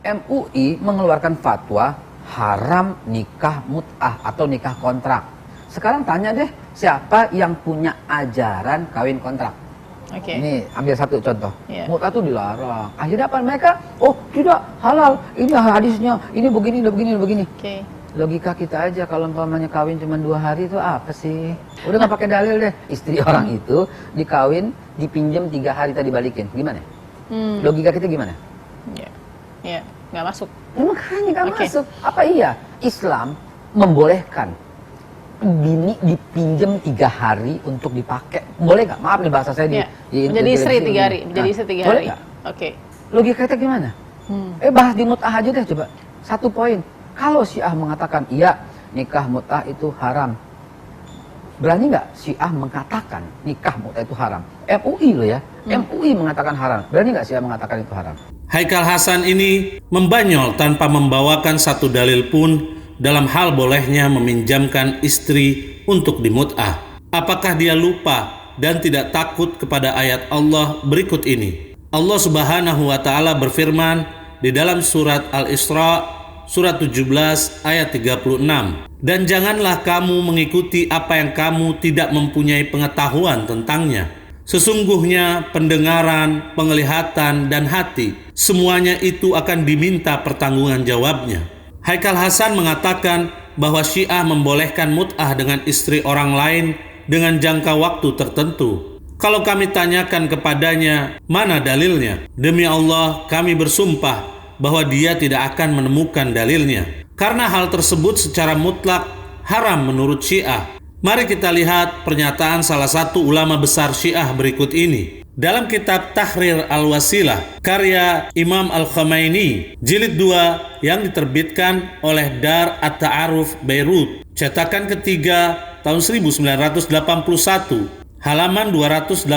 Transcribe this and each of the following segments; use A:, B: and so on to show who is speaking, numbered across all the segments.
A: MUI mengeluarkan fatwa haram nikah mut'ah atau nikah kontrak. Sekarang tanya deh, siapa yang punya ajaran kawin kontrak?
B: Oke.
A: Ini ambil satu contoh.
B: Yeah.
A: Mut'ah itu dilarang. Akhirnya apa mereka? Oh tidak, halal. Ini hadisnya, ini begini.
B: Oke.
A: Logika kita aja kalau umpamanya kawin cuma 2 hari itu apa sih? Udah nggak pakai dalil deh. Istri orang itu dikawin, dipinjam 3 hari tadi balikin. Gimana? Logika kita gimana?
B: Ya, nggak masuk.
A: Makanya nggak masuk. Apa iya Islam membolehkan bini dipinjam 3 hari untuk dipakai? Boleh nggak? Maaf nih bahasa saya
B: menjadi istri 3 hari. Menjadi istri 3 hari.
A: Boleh nggak?
B: Oke.
A: Logika kita gimana? Bahas di mut'ah aja deh coba. 1 poin. Kalau Syiah mengatakan iya nikah mut'ah itu haram, berani nggak Syiah mengatakan nikah mut'ah itu haram? MUI loh ya, MUI mengatakan haram. Berani nggak Syiah mengatakan itu haram?
C: Haikal Hasan ini membanyol tanpa membawakan satu dalil pun dalam hal bolehnya meminjamkan istri untuk dimut'ah. Apakah dia lupa dan tidak takut kepada ayat Allah berikut ini? Allah Subhanahu wa taala berfirman di dalam surat Al-Isra surat 17 ayat 36. Dan janganlah kamu mengikuti apa yang kamu tidak mempunyai pengetahuan tentangnya. Sesungguhnya pendengaran, penglihatan, dan hati, semuanya itu akan diminta pertanggungan jawabnya. Haikal Hasan mengatakan bahwa Syiah membolehkan mut'ah dengan istri orang lain dengan jangka waktu tertentu. Kalau kami tanyakan kepadanya, mana dalilnya? Demi Allah, kami bersumpah bahwa dia tidak akan menemukan dalilnya. Karena hal tersebut secara mutlak haram menurut Syiah. Mari kita lihat pernyataan salah satu ulama besar Syiah berikut ini. Dalam kitab Tahrir Al-Wasilah, karya Imam Al-Khomeini, jilid 2 yang diterbitkan oleh Dar At-Ta'aruf Beirut, cetakan ketiga tahun 1981, halaman 281.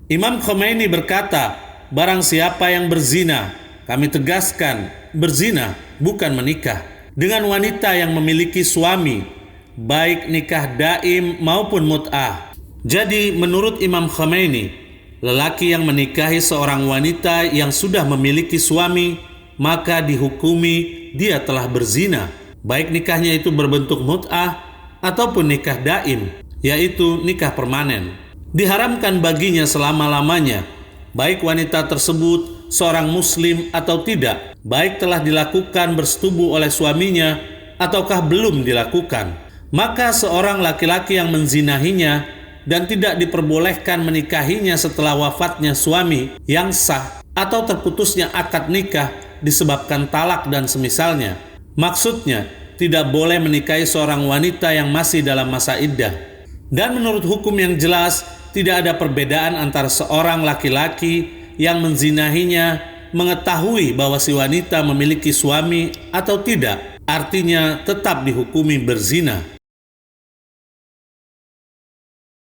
C: Imam Khomeini berkata, barang siapa yang berzina, kami tegaskan, berzina bukan menikah, dengan wanita yang memiliki suami, baik nikah daim maupun mut'ah. Jadi menurut Imam Khomeini, lelaki yang menikahi seorang wanita yang sudah memiliki suami, maka dihukumi dia telah berzina, baik nikahnya itu berbentuk mut'ah ataupun nikah daim, yaitu nikah permanen. Diharamkan baginya selama-lamanya, baik wanita tersebut seorang muslim atau tidak, baik telah dilakukan bersetubuh oleh suaminya ataukah belum dilakukan. Maka seorang laki-laki yang menzinahinya dan tidak diperbolehkan menikahinya setelah wafatnya suami yang sah atau terputusnya akad nikah disebabkan talak dan semisalnya. Maksudnya, tidak boleh menikahi seorang wanita yang masih dalam masa iddah. Dan menurut hukum yang jelas, tidak ada perbedaan antara seorang laki-laki yang menzinahinya mengetahui bahwa si wanita memiliki suami atau tidak, artinya tetap dihukumi berzina.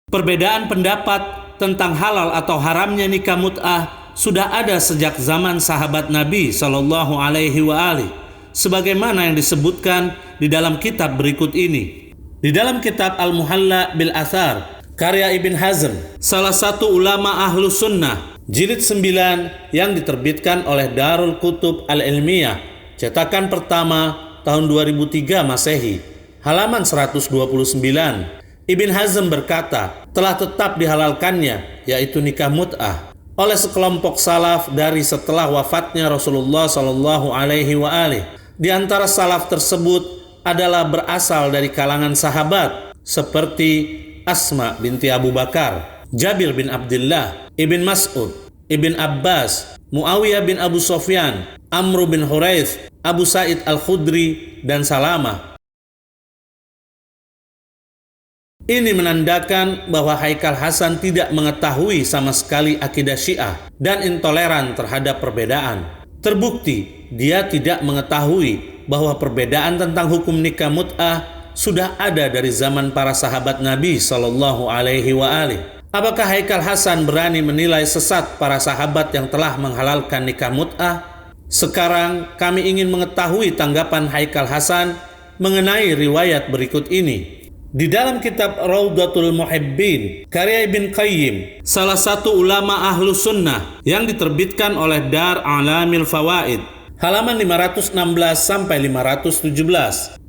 C: Perbedaan pendapat tentang halal atau haramnya nikah mut'ah sudah ada sejak zaman sahabat Nabi Shallallahu Alaihi Wasallam, sebagaimana yang disebutkan di dalam kitab berikut ini. Di dalam kitab Al-Muhalla bil Athar, karya Ibn Hazm, salah satu ulama ahlu sunnah, jilid 9 yang diterbitkan oleh Darul Kutub Al-Ilmiyah, cetakan pertama tahun 2003 Masehi, halaman 129. Ibn Hazm berkata, telah tetap dihalalkannya, yaitu nikah mut'ah, oleh sekelompok salaf dari setelah wafatnya Rasulullah Shallallahu Alaihi Wasallam. Di antara salaf tersebut adalah berasal dari kalangan sahabat seperti Asma binti Abu Bakar, Jabir bin Abdullah, Ibn Mas'ud, Ibn Abbas, Muawiyah bin Abu Sufyan, Amr bin Huraith, Abu Sa'id Al-Khudri, dan Salamah. Ini menandakan bahwa Haikal Hasan tidak mengetahui sama sekali akidah Syiah dan intoleran terhadap perbedaan. Terbukti, dia tidak mengetahui bahwa perbedaan tentang hukum nikah mut'ah sudah ada dari zaman para sahabat Nabi Shallallahu Alaihi Wasallam. Apakah Haikal Hasan berani menilai sesat para sahabat yang telah menghalalkan nikah mut'ah? Sekarang kami ingin mengetahui tanggapan Haikal Hasan mengenai riwayat berikut ini. Di dalam kitab Raudatul Muhibbin, karya Ibn Qayyim, salah satu ulama ahlu sunnah yang diterbitkan oleh Dar Alamil Fawaid, Halaman 516 sampai 517.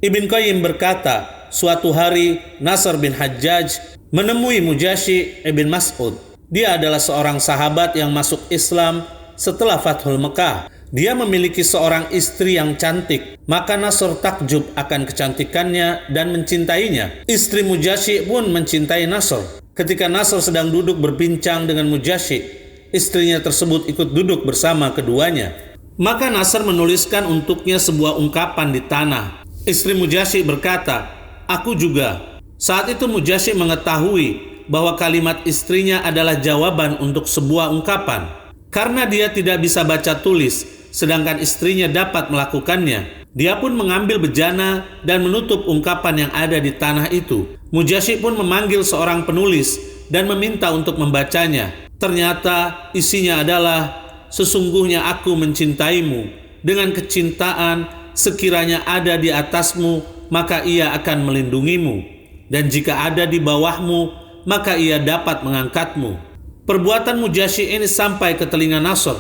C: Ibn Qayyim berkata, suatu hari Nasr bin Hajjaj menemui Mujashi ibn Mas'ud. Dia adalah seorang sahabat yang masuk Islam setelah Fathul Mekah. Dia memiliki seorang istri yang cantik, maka Nasr takjub akan kecantikannya dan mencintainya. Istri Mujashi pun mencintai Nasr. Ketika Nasr sedang duduk berbincang dengan Mujashi, istrinya tersebut ikut duduk bersama keduanya. Maka Nasr menuliskan untuknya sebuah ungkapan di tanah. Istri Mujashi berkata, "Aku juga." Saat itu Mujashi mengetahui bahwa kalimat istrinya adalah jawaban untuk sebuah ungkapan. Karena dia tidak bisa baca tulis, sedangkan istrinya dapat melakukannya, dia pun mengambil bejana dan menutup ungkapan yang ada di tanah itu. Mujashi pun memanggil seorang penulis dan meminta untuk membacanya. Ternyata isinya adalah, "Sesungguhnya aku mencintaimu dengan kecintaan sekiranya ada di atasmu, maka ia akan melindungimu. Dan jika ada di bawahmu, maka ia dapat mengangkatmu." Perbuatan Mujashi ini sampai ke telinga Nasr.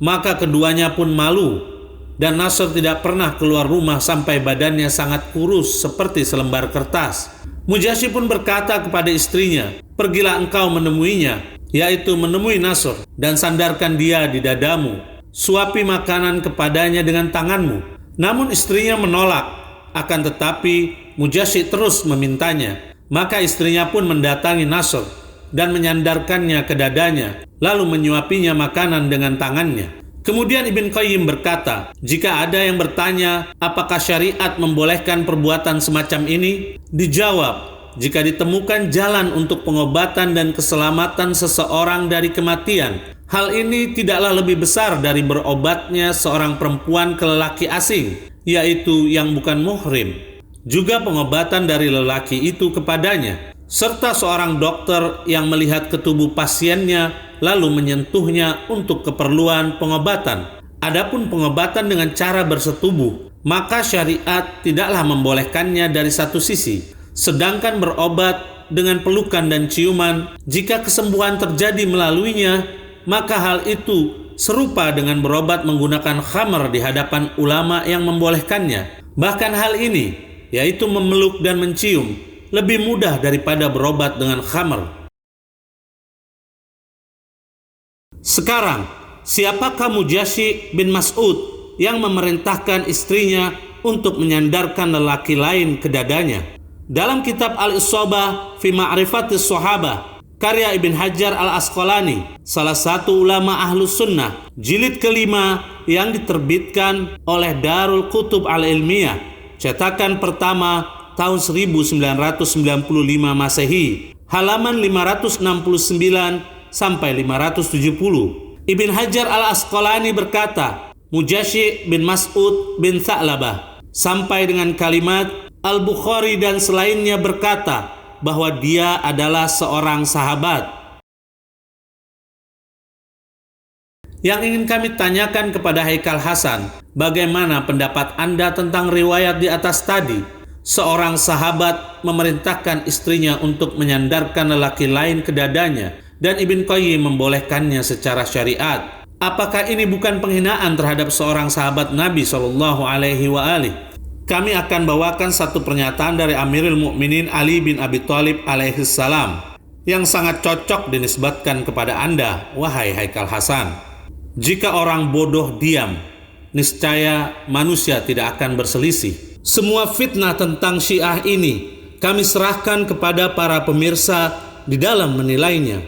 C: Maka keduanya pun malu. Dan Nasr tidak pernah keluar rumah sampai badannya sangat kurus seperti selembar kertas. Mujashi pun berkata kepada istrinya, "Pergilah engkau menemuinya, yaitu menemui Nasr, dan sandarkan dia di dadamu. Suapi makanan kepadanya dengan tanganmu." Namun istrinya menolak. Akan tetapi Mujashi terus memintanya. Maka istrinya pun mendatangi Nasr dan menyandarkannya ke dadanya, lalu menyuapinya makanan dengan tangannya. Kemudian Ibn Qayyim berkata, jika ada yang bertanya apakah syariat membolehkan perbuatan semacam ini, dijawab, jika ditemukan jalan untuk pengobatan dan keselamatan seseorang dari kematian, hal ini tidaklah lebih besar dari berobatnya seorang perempuan ke lelaki asing, yaitu yang bukan muhrim. Juga pengobatan dari lelaki itu kepadanya, serta seorang dokter yang melihat ke tubuh pasiennya lalu menyentuhnya untuk keperluan pengobatan. Adapun pengobatan dengan cara bersetubuh, maka syariat tidaklah membolehkannya dari satu sisi. Sedangkan berobat dengan pelukan dan ciuman, jika kesembuhan terjadi melaluinya, maka hal itu serupa dengan berobat menggunakan khamr di hadapan ulama yang membolehkannya. Bahkan hal ini, yaitu memeluk dan mencium, lebih mudah daripada berobat dengan khamr. Sekarang, siapakah Mujashi bin Mas'ud yang memerintahkan istrinya untuk menyandarkan lelaki lain ke dadanya? Dalam kitab Al-Isabah fi Ma'rifatis Sahabah, karya Ibn Hajar Al-Asqalani, salah satu ulama Ahlus Sunnah, jilid kelima yang diterbitkan oleh Darul Kutub Al-Ilmiyah, cetakan pertama tahun 1995 Masehi, halaman 569 sampai 570. Ibn Hajar Al-Asqalani berkata, Mujashi bin Mas'ud bin Tha'labah, sampai dengan kalimat Al-Bukhari dan selainnya berkata bahwa dia adalah seorang sahabat. Yang ingin kami tanyakan kepada Haikal Hasan, bagaimana pendapat Anda tentang riwayat di atas tadi? Seorang sahabat memerintahkan istrinya untuk menyandarkan lelaki lain ke dadanya, dan Ibn Qayyim membolehkannya secara syariat. Apakah ini bukan penghinaan terhadap seorang sahabat Nabi SAW? Kami akan bawakan satu pernyataan dari Amirul Mukminin Ali bin Abi Thalib alaihissalam yang sangat cocok dinisbatkan kepada Anda, wahai Haikal Hasan. Jika orang bodoh diam, niscaya manusia tidak akan berselisih. Semua fitnah tentang Syiah ini kami serahkan kepada para pemirsa di dalam menilainya.